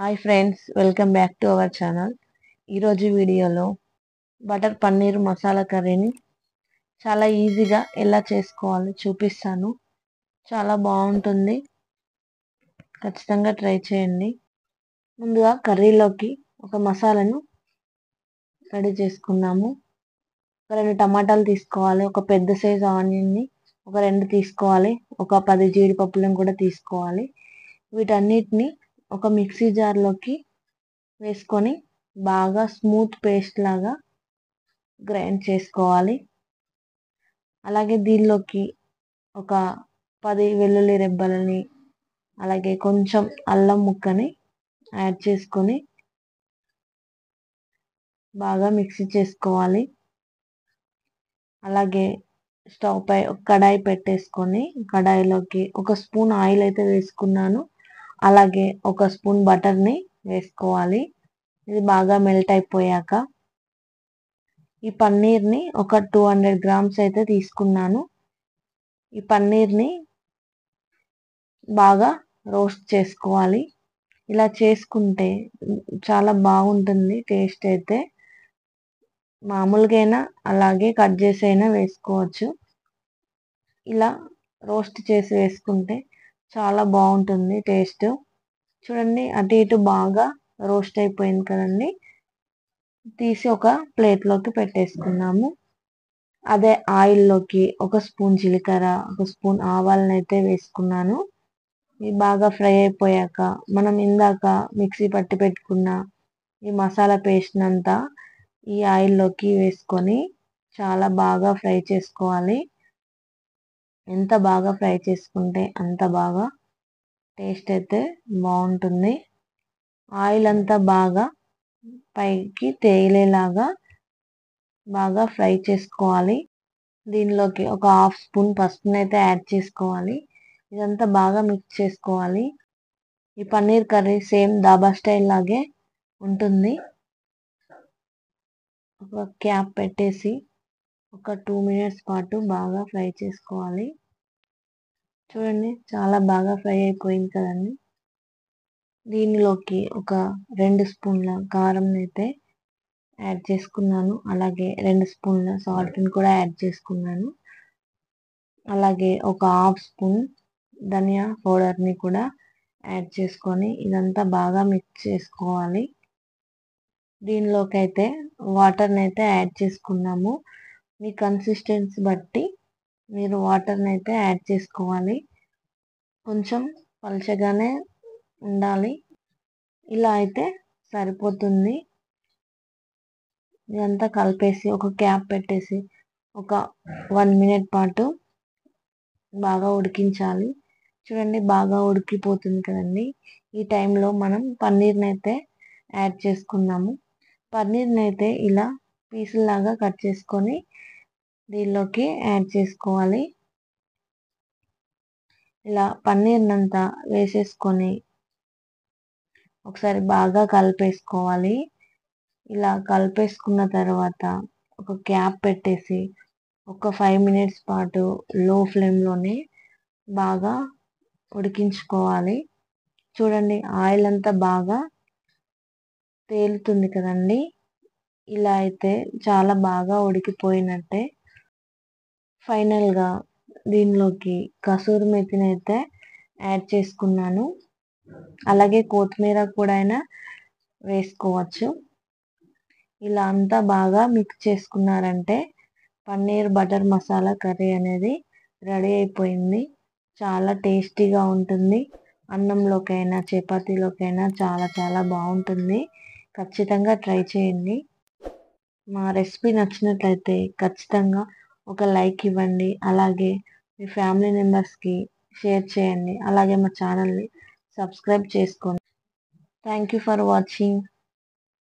Hi friends, welcome back to our channel. ఈరోజు వీడియోలో butter paneer masala కర్రీని చాలా ఈజీగా ఎలా చేసుకోవాలో చూపిస్తాను. చాలా బాగుంటుంది, ఖచ్చితంగా ట్రై చేయండి. ముందుగా కర్రీలోకి ఒక మసాలాను రెడీ చేసుకుందాము. ఒక 2 టమాటాలు తీసుకోవాలి, ఒక పెద్ద సైజు ఆనియన్ని ఒక 2 తీసుకోవాలి, ఒక 10 జీడిపప్పులను కూడా తీసుకోవాలి. వీటన్నిటిని ఒక మిక్సీ జార్లోకి వేసుకొని బాగా స్మూత్ పేస్ట్ లాగా గ్రైండ్ చేసుకోవాలి. అలాగే దీనిలోకి ఒక 10 వెల్లుల్లి రెబ్బలని, అలాగే కొంచెం అల్లం ముక్కని యాడ్ చేసుకొని బాగా మిక్సీ చేసుకోవాలి. అలాగే స్టవ్ పై ఒక కడాయి పెట్టేసుకొని కడాయిలోకి ఒక స్పూన్ ఆయిల్ అయితే వేసుకున్నాను. అలాగే ఒక స్పూన్ బటర్ని వేసుకోవాలి. ఇది బాగా మెల్ట్ అయిపోయాక ఈ పన్నీర్ని ఒక 200 గ్రామ్స్ అయితే తీసుకున్నాను. ఈ పన్నీర్ని బాగా రోస్ట్ చేసుకోవాలి. ఇలా చేసుకుంటే చాలా బాగుంటుంది టేస్ట్ అయితే. మామూలుగా అయినా అలాగే కట్ చేసి అయినా వేసుకోవచ్చు. ఇలా రోస్ట్ చేసి వేసుకుంటే చాలా బాగుంటుంది టేస్ట్. చూడండి, అటు ఇటు బాగా రోస్ట్ అయిపోయింది కదండి. తీసి ఒక ప్లేట్లోకి పెట్టేసుకున్నాము. అదే ఆయిల్లోకి ఒక స్పూన్ జీలకర్ర, ఒక స్పూన్ ఆవాలను అయితే వేసుకున్నాను. ఇవి బాగా ఫ్రై అయిపోయాక మనం ఇందాక మిక్సీ పట్టి పెట్టుకున్న ఈ మసాలా పేస్ట్ అంతా ఈ ఆయిల్లోకి వేసుకొని చాలా బాగా ఫ్రై చేసుకోవాలి. ఎంత బాగా ఫ్రై చేసుకుంటే అంత బాగా టేస్ట్ అయితే బాగుంటుంది. ఆయిల్ అంతా బాగా పైకి తేలేలాగా బాగా ఫ్రై చేసుకోవాలి. దీనిలోకి ఒక హాఫ్ స్పూన్ పసుపుని అయితే యాడ్ చేసుకోవాలి. ఇదంతా బాగా మిక్స్ చేసుకోవాలి. ఈ paneer curry same dhaba style లాగే ఉంటుంది. ఒక క్యాప్ పెట్టేసి ఒక 2 మినిట్స్ పాటు బాగా ఫ్రై చేసుకోవాలి. చూడండి, చాలా బాగా ఫ్రై అయిపోయింది కదండి. దీనిలోకి ఒక 2 స్పూన్ల కారం అయితే యాడ్ చేసుకున్నాను. అలాగే 2 స్పూన్ల సాల్ట్ని కూడా యాడ్ చేసుకున్నాను. అలాగే ఒక హాఫ్ స్పూన్ ధనియా పౌడర్ని కూడా యాడ్ చేసుకొని ఇదంతా బాగా మిక్స్ చేసుకోవాలి. దీనిలోకి అయితే వాటర్ని అయితే యాడ్ చేసుకున్నాము. మీ కన్సిస్టెన్సీ బట్టి మీరు వాటర్ని అయితే యాడ్ చేసుకోవాలి. కొంచెం పలచగానే ఉండాలి. ఇలా అయితే సరిపోతుంది. ఇదంతా కలిపేసి ఒక క్యాప్ పెట్టేసి ఒక 1 మినిట్ పాటు బాగా ఉడికించాలి. చూడండి, బాగా ఉడికిపోతుంది కదండి. ఈ టైంలో మనం పన్నీర్ని అయితే యాడ్ చేసుకున్నాము. పన్నీర్ని అయితే ఇలా పీసులాగా కట్ చేసుకొని దీనిలోకి యాడ్ చేసుకోవాలి. ఇలా పన్నీర్ని అంతా వేసేసుకొని ఒకసారి బాగా కలిపేసుకోవాలి. ఇలా కలిపేసుకున్న తర్వాత ఒక క్యాప్ పెట్టేసి ఒక 5 మినిట్స్ పాటు లో ఫ్లేమ్లోనే బాగా ఉడికించుకోవాలి. చూడండి, ఆయిల్ అంతా బాగా తేలుతుంది కదండి. ఇలా అయితే చాలా బాగా ఉడికిపోయినట్టే. ఫైనల్గా దీనిలోకి కసూరి మెతిని అయితే యాడ్ చేసుకున్నాను. అలాగే కొత్తిమీర కూడా అయినా వేసుకోవచ్చు. ఇలా అంతా బాగా మిక్స్ చేసుకున్నారంటే పన్నీర్ బటర్ మసాలా కర్రీ అనేది రెడీ అయిపోయింది. చాలా టేస్టీగా ఉంటుంది. అన్నంలోకైనా చపాతీలోకైనా చాలా చాలా బాగుంటుంది. ఖచ్చితంగా ట్రై చేయండి. మా రెసిపీ నచ్చినట్లయితే ఖచ్చితంగా ఒక లైక్ ఇవ్వండి. అలాగే మీ ఫ్యామిలీ మెంబర్స్కి షేర్ చేయండి. అలాగే మా ఛానల్ని సబ్స్క్రైబ్ చేసుకోండి. Thank you for watching.